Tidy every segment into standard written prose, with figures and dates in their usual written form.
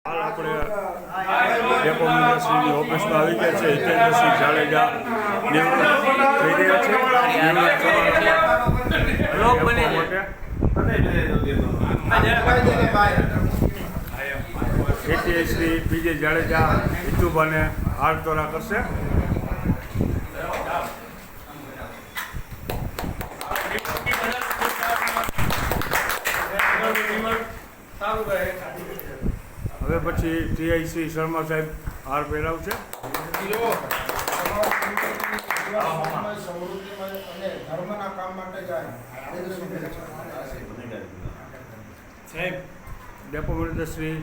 હાલ આપણે ડેપો મિનિસ્ટ્રીની ઓફિસમાં આવી ગયા છે. હિતેન્દ્રસિંહ જાડેજા નિવૃત્ત થઈ રહ્યા છે. શ્રી બીજે જાડેજા હિતુભાને હાર તોરા કરશે. હવે પછી ટીઆઈસી શર્મા સાહેબ હાર પહેરાવશે. સાહેબ ડેપો મિનિસ્ટ્રી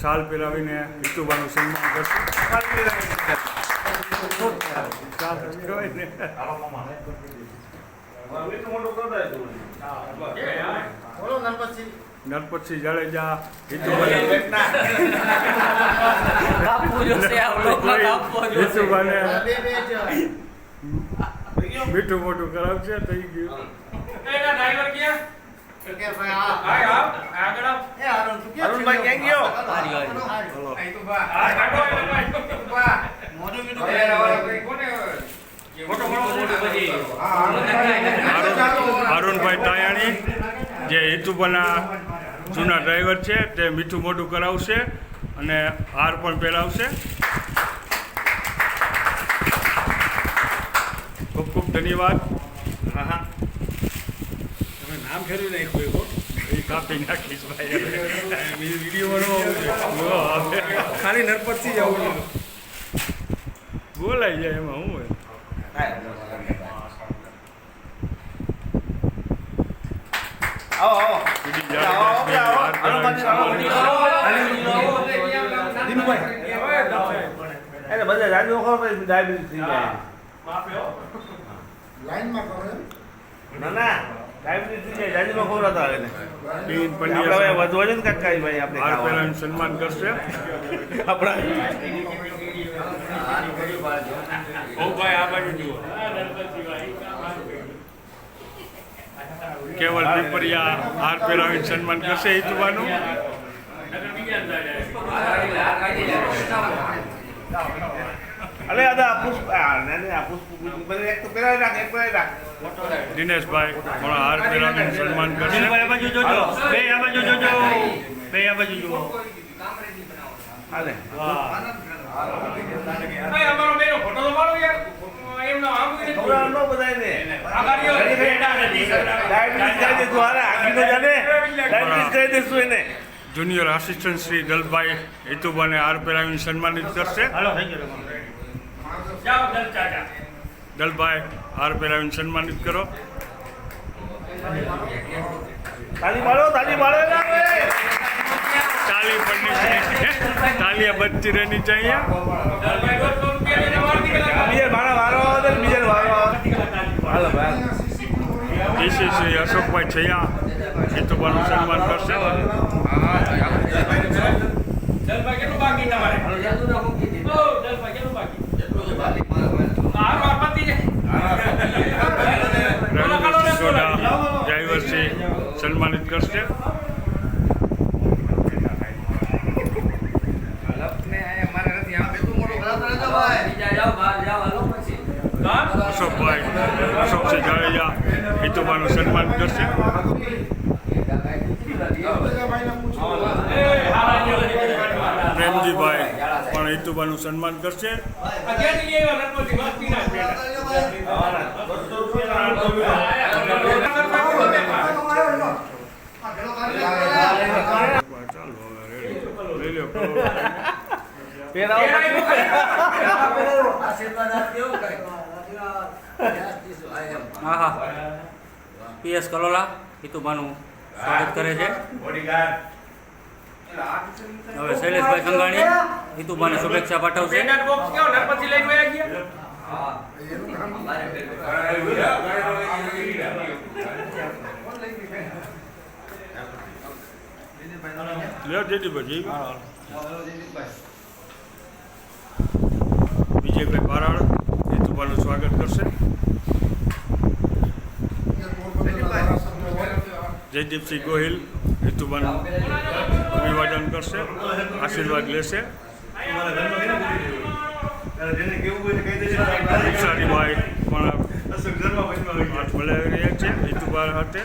શાલ પહેરાવીને હિતુભાનું સન્માન કરશે. નરપતસિંહ જાડેજા હિતુભાને મીઠું મોટું કરાવશે. થઈ ગયું. અરુણભાઈ ટાયાણી જે હિતુભાના જૂના ડ્રાઈવર છે તે મીઠું મોઢું કરાવશે અને હાર પણ પહેરાવશે. ખૂબ ખૂબ ધન્યવાદ. હા તમે નામ ફેરવી નાખ્યું એ કાપી નાખીશ ભાઈ. વિડીયોમાં ખાલી નરપતસિંહ આવું બોલાઈ જાય એમાં હું હોય. સન્માન કરશે. કેવલ પીપરિયા હાર પહેરાવીને સન્માન કરશે હિતુભાનું. દિનેશભાઈ પણ હાર પહેરાવીને સન્માન કરશે. જુનિયર આસિસ્ટન્ટ શ્રી દલભાઈ હિતુભાને હાર પહેરાવીને સન્માનિત કરશે. દલભાઈ હાર પહેરાવીને સન્માનિત કરો. ताली पड़नी चाहिए, तालियां बजती रहनी चाहिए. ડીસીસી અશોકભાઈ છૈયા હિતુભાનું સન્માન કરશે. ડ્રાઈવરશ્રી સન્માનિત કરશે. અશોકસિંહ જાડેજા હિતુભાનું સન્માન કરશે. પ્રેમજીભાઈ પણ હિતુભાનું સન્માન કરશે. પીએસ કલોલા હિતુભાનું સ્વાગત કરે છે. હવે શૈલેષભાઈ કંગાણી હિતુભાને શુભેચ્છા પાઠવશે. વિજયભાઈ બારાડ હિતુભાનું સ્વાગત કરશે. જયદીપસિંહ ગોહિલ હિતુભાનું અભિવાદન કરશે, આશીર્વાદ લેશે. વિચારીભાઈ પણ હાથ મિલાવી રહ્યા છે હિતુભા સાથે.